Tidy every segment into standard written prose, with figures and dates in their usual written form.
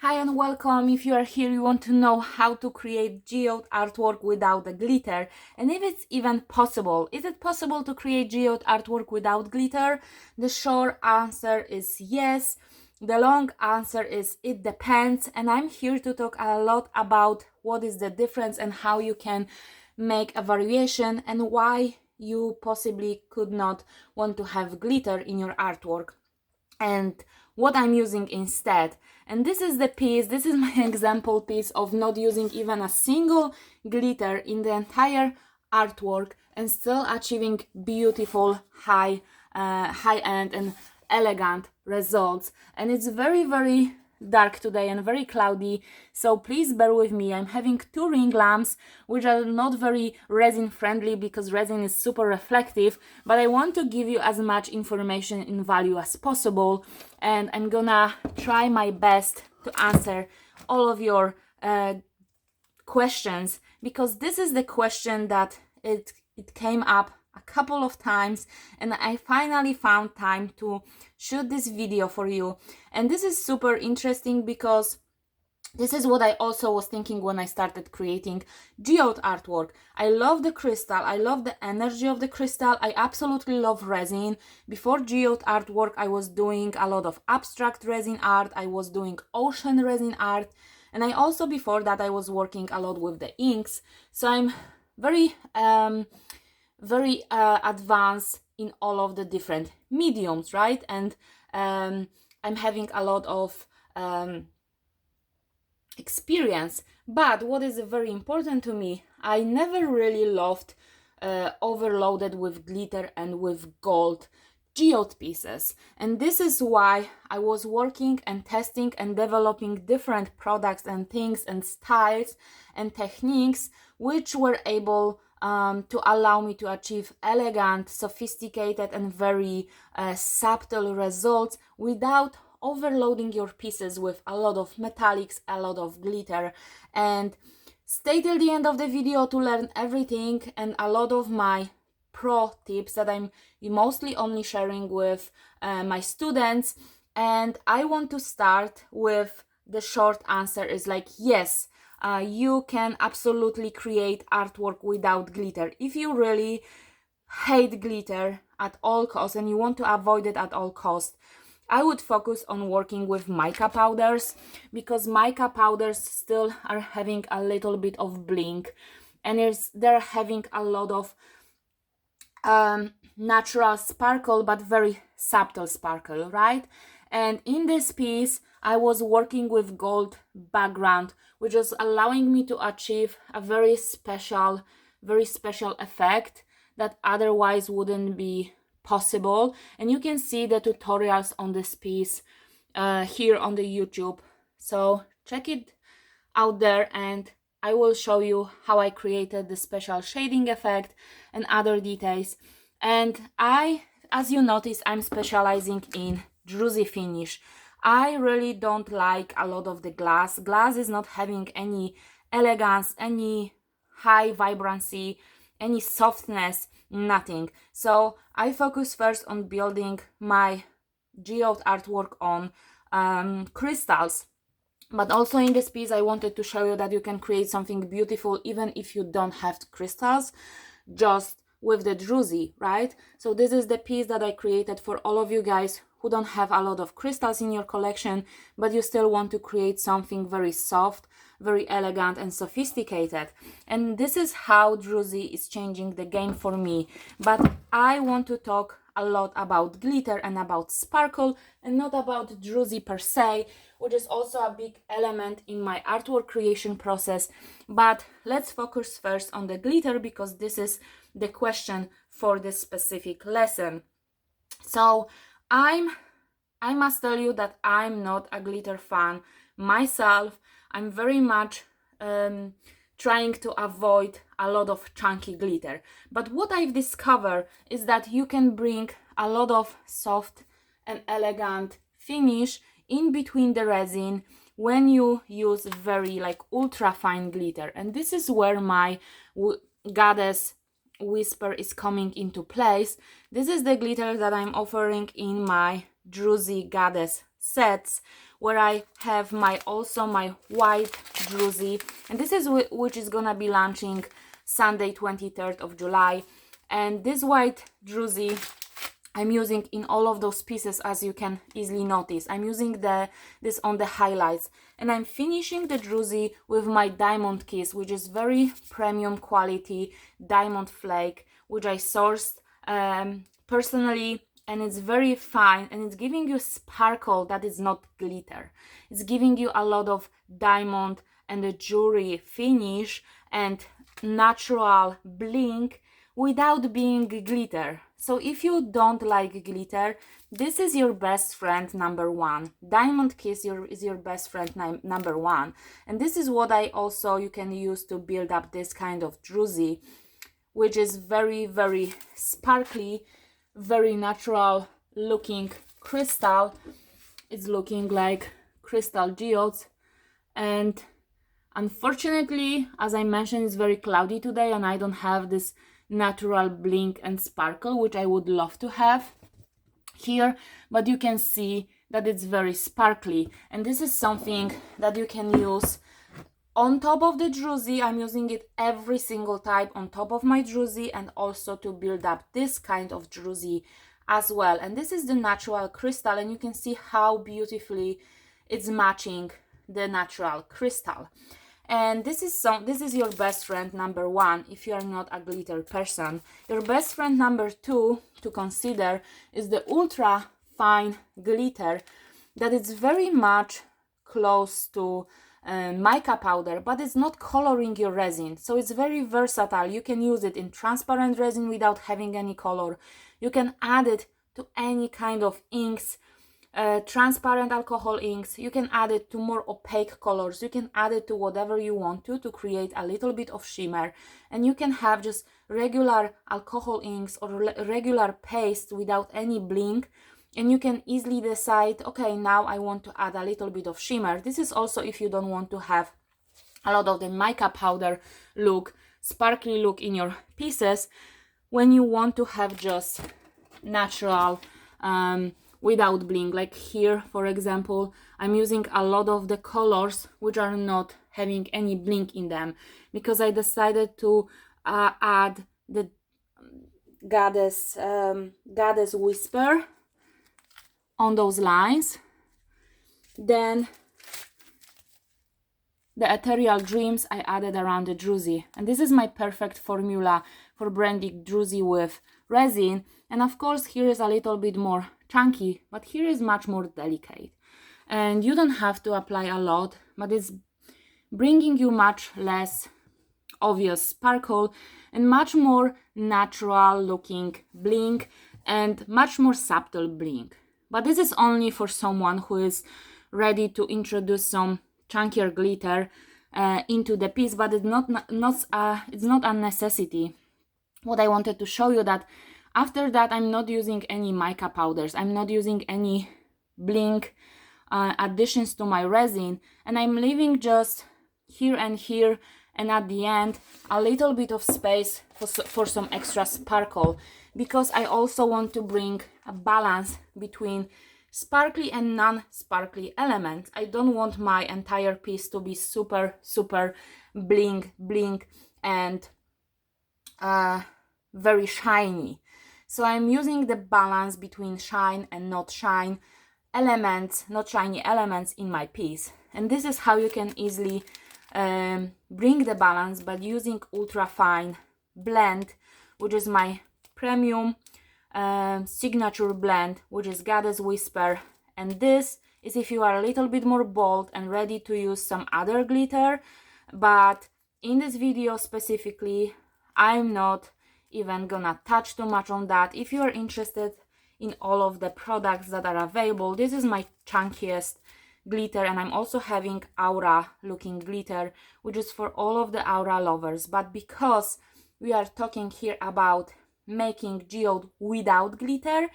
Hi and welcome. If you are here, you want to know how to create geode artwork without the glitter, and if it's even possible. Is it possible to create geode artwork without glitter? The short answer is yes. The long answer is it depends, and I'm here to talk a lot about what is the difference and how you can make a variation and why you possibly could not want to have glitter in your artwork and what I'm using instead. And this is the piece, this is my example piece of not using even a single glitter in the entire artwork and still achieving beautiful high-end and elegant results. And it's very dark today and very cloudy, so please bear with me. I'm having two ring lamps which are not very resin friendly because resin is super reflective, but I want to give you as much information in value as possible, and I'm gonna try my best to answer all of your questions, because this is the question that it came up a couple of times, and I finally found time to shoot this video for you. And this is super interesting because this is what I also was thinking when I started creating geode artwork. I love the crystal, I love the energy of the crystal, I absolutely love resin. Before geode artwork, I was doing a lot of abstract resin art, I was doing ocean resin art, and I also, before that, I was working a lot with the inks. So I'm very advanced in all of the different mediums, right? And I'm having a lot of experience. But what is very important to me, I never really loved overloaded with glitter and with gold geode pieces, and this is why I was working and testing and developing different products and things and styles and techniques which were able to allow me to achieve elegant, sophisticated and very subtle results without overloading your pieces with a lot of metallics, a lot of glitter. And stay till the end of the video to learn everything and a lot of my pro tips that I'm mostly only sharing with my students. And I want to start with the short answer is like, yes, you can absolutely create artwork without glitter. If you really hate glitter at all costs and you want to avoid it at all costs, I would focus on working with mica powders, because mica powders still are having a little bit of blink, and they're having a lot of natural sparkle, but very subtle sparkle, right? And in this piece, I was working with gold background, which is allowing me to achieve a very special effect that otherwise wouldn't be possible. And you can see the tutorials on this piece here on the YouTube, so check it out there, and I will show you how I created the special shading effect and other details. And as you notice, I'm specializing in druzy finish. I really don't like a lot of the glass. Glass is not having any elegance, any high vibrancy, any softness, nothing. So I focus first on building my geode artwork on crystals. But also in this piece, I wanted to show you that you can create something beautiful even if you don't have crystals, just with the druzy, right? So this is the piece that I created for all of you guys who don't have a lot of crystals in your collection, but you still want to create something very soft, very elegant and sophisticated. And this is how druzy is changing the game for me. But I want to talk a lot about glitter and about sparkle, and not about druzy per se, which is also a big element in my artwork creation process. But let's focus first on the glitter, because this is the question for this specific lesson. So I must tell you that I'm not a glitter fan myself. I'm very much trying to avoid a lot of chunky glitter. But what I've discovered is that you can bring a lot of soft and elegant finish in between the resin when you use very like ultra fine glitter. And this is where my goddess whisper is coming into place. This is the glitter that I'm offering in my druzy goddess sets, where I have my white druzy, and this is which is gonna be launching Sunday 23rd of July. And this white druzy I'm using in all of those pieces, as you can easily notice. I'm using this on the highlights, and I'm finishing the druzy with my diamond kiss, which is very premium quality diamond flake, which I sourced personally, and it's very fine, and it's giving you sparkle that is not glitter. It's giving you a lot of diamond and a jewelry finish and natural blink without being glitter. So if you don't like glitter, this is your best friend number one. Diamond Kiss is your best friend number one. And this is what you can use to build up this kind of druzy, which is very, very sparkly, very natural looking crystal. It's looking like crystal geodes. And unfortunately, as I mentioned, it's very cloudy today and I don't have this natural blink and sparkle, which I would love to have here, but you can see that it's very sparkly, and this is something that you can use on top of the druzy. I'm using it every single time on top of my druzy, and also to build up this kind of druzy as well. And this is the natural crystal, and you can see how beautifully it's matching the natural crystal. And this is your best friend number one if you are not a glitter person. Your best friend number two to consider is the ultra fine glitter that is very much close to mica powder, but it's not coloring your resin. So it's very versatile. You can use it in transparent resin without having any color. You can add it to any kind of inks, transparent alcohol inks. You can add it to more opaque colors. You can add it to whatever you want to create a little bit of shimmer. And you can have just regular alcohol inks or regular paste without any blink. And you can easily decide, okay, now I want to add a little bit of shimmer. This is also if you don't want to have a lot of the mica powder look, sparkly look in your pieces, when you want to have just natural without blink. Like here, for example, I'm using a lot of the colors which are not having any blink in them, because I decided to add the goddess whisper on those lines. Then the ethereal dreams I added around the druzy, and this is my perfect formula for blending druzy with resin. And of course here is a little bit more chunky, but here is much more delicate, and you don't have to apply a lot, but it's bringing you much less obvious sparkle and much more natural looking blink and much more subtle blink. But this is only for someone who is ready to introduce some chunkier glitter into the piece, but it's not a necessity. What I wanted to show you that after that, I'm not using any mica powders. I'm not using any blink additions to my resin, and I'm leaving just here and here, and at the end a little bit of space for some extra sparkle, because I also want to bring a balance between sparkly and non-sparkly elements. I don't want my entire piece to be super blink and very shiny. So I'm using the balance between shine and not shine elements, not shiny elements in my piece. And this is how you can easily bring the balance by using ultra fine blend, which is my premium signature blend, which is Goddess Whisper. And this is if you are a little bit more bold and ready to use some other glitter, but in this video specifically I'm not even gonna touch too much on that. If you are interested in all of the products that are available, this is my chunkiest glitter, and I'm also having aura looking glitter, which is for all of the aura lovers. But because we are talking here about making geode without glitter,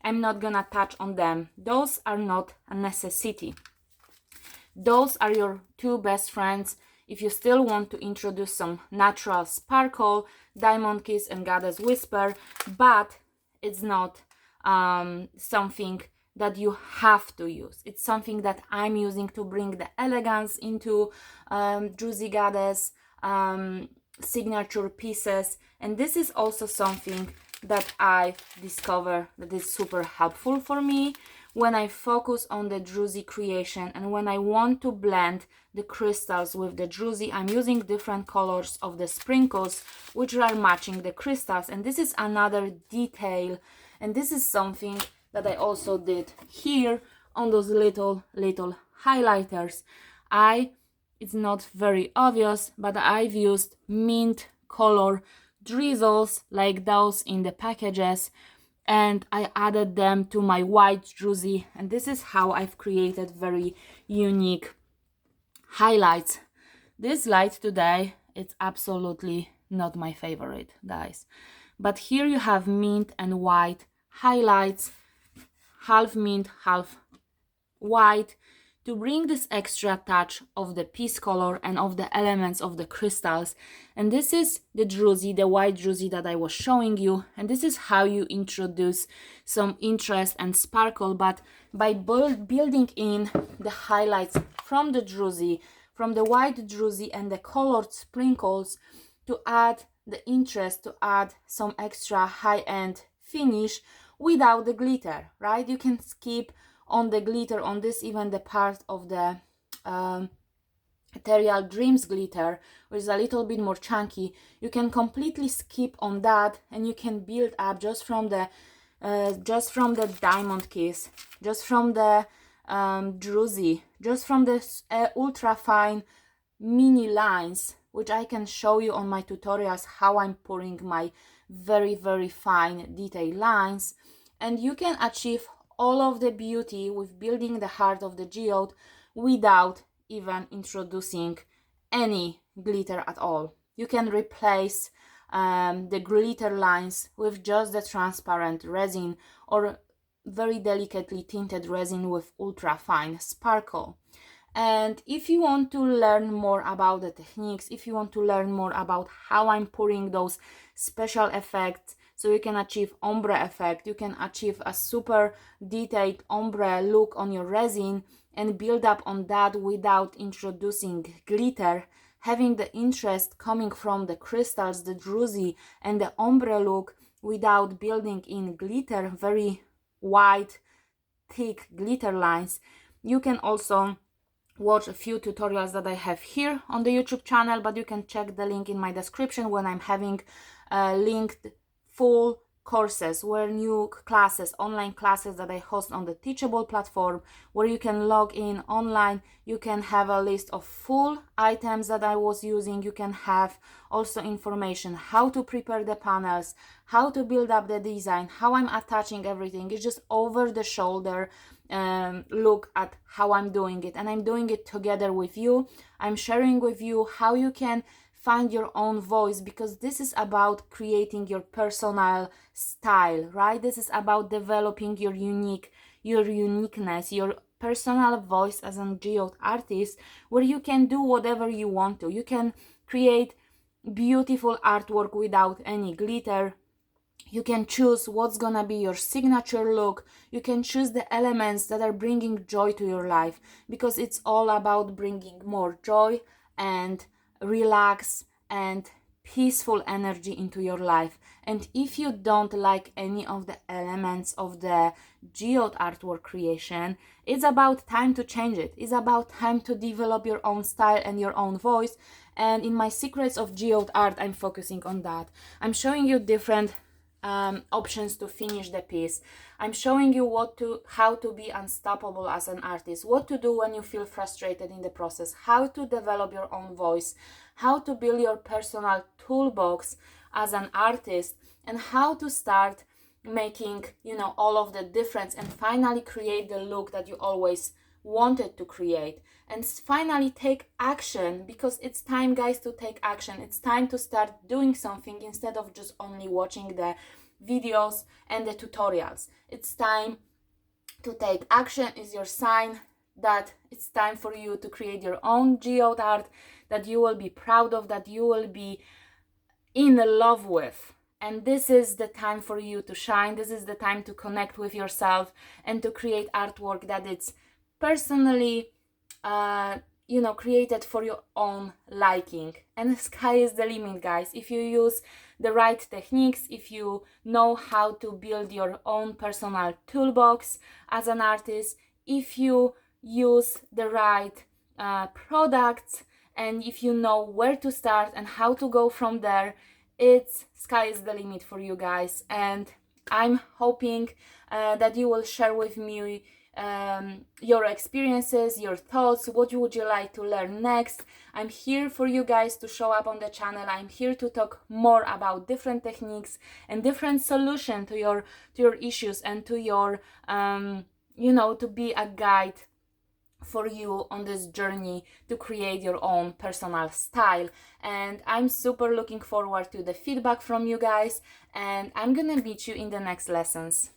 I'm not gonna touch on them. Those are not a necessity. Those are your two best friends if you still want to introduce some natural sparkle, Diamond Kiss and Goddess Whisper, but it's not something that you have to use. It's something that I'm using to bring the elegance into Juicy Goddess signature pieces. And this is also something that I discover that is super helpful for me when I focus on the druzy creation and when I want to blend the crystals with the druzy. I'm using different colors of the sprinkles which are matching the crystals, and this is another detail, and this is something that I also did here on those little highlighters. It's not very obvious, but I've used mint color drizzles like those in the packages, and I added them to my white druzy, and this is how I've created very unique highlights. This light today, it's absolutely not my favorite, guys, but here you have mint and white highlights, half mint, half white, to bring this extra touch of the piece color and of the elements of the crystals. And this is the druzy, the white druzy that I was showing you, and this is how you introduce some interest and sparkle, but by building in the highlights from the druzy, from the white druzy and the colored sprinkles, to add the interest, to add some extra high-end finish without the glitter, right? You can skip on the glitter on this, even the part of the Ethereal Dreams glitter, which is a little bit more chunky. You can completely skip on that, and you can build up just from the diamond kiss, just from the druzy, just from the ultra fine mini lines, which I can show you on my tutorials how I'm pouring my very fine detail lines. And you can achieve all of the beauty with building the heart of the geode without even introducing any glitter at all. You can replace the glitter lines with just the transparent resin or very delicately tinted resin with ultra fine sparkle. And if you want to learn more about the techniques, if you want to learn more about how I'm pouring those special effects, so you can achieve ombre effect, you can achieve a super detailed ombre look on your resin and build up on that without introducing glitter, having the interest coming from the crystals, the druzy, and the ombre look without building in glitter, very white, thick glitter lines. You can also watch a few tutorials that I have here on the YouTube channel, but you can check the link in my description when I'm having linked full courses, where new classes, online classes that I host on the Teachable platform, where you can log in online. You can have a list of full items that I was using. You can have also information how to prepare the panels, how to build up the design, how I'm attaching everything. It's just over the shoulder look at how I'm doing it, and I'm doing it together with you. I'm sharing with you how you can find your own voice, because this is about creating your personal style, right? This is about developing your uniqueness, your personal voice as a geode artist, where you can do whatever you want to. You can create beautiful artwork without any glitter. You can choose what's gonna be your signature look. You can choose the elements that are bringing joy to your life, because it's all about bringing more joy and relax and peaceful energy into your life. And if you don't like any of the elements of the geode artwork creation, it's about time to change it. It's about time to develop your own style and your own voice. And in my Secrets of Geode Art, I'm focusing on that. I'm showing you different options to finish the piece. I'm showing you how to be unstoppable as an artist, what to do when you feel frustrated in the process, how to develop your own voice, how to build your personal toolbox as an artist, and how to start making, all of the difference and finally create the look that you always wanted to create. And finally take action, because it's time, guys, to take action. It's time to start doing something instead of just only watching the videos and the tutorials. It's time to take action. Is your sign that it's time for you to create your own geode art that you will be proud of, that you will be in love with. And this is the time for you to shine. This is the time to connect with yourself and to create artwork that it's personally created for your own liking. And the sky is the limit, guys. If you use the right techniques, if you know how to build your own personal toolbox as an artist, if you use the right products, and if you know where to start and how to go from there, it's sky is the limit for you guys. And I'm hoping that you will share with me your experiences, your thoughts. What would you like to learn next? I'm here for you guys to show up on the channel. I'm here to talk more about different techniques and different solutions to your issues, and to your to be a guide for you on this journey to create your own personal style. And I'm super looking forward to the feedback from you guys, and I'm gonna meet you in the next lessons.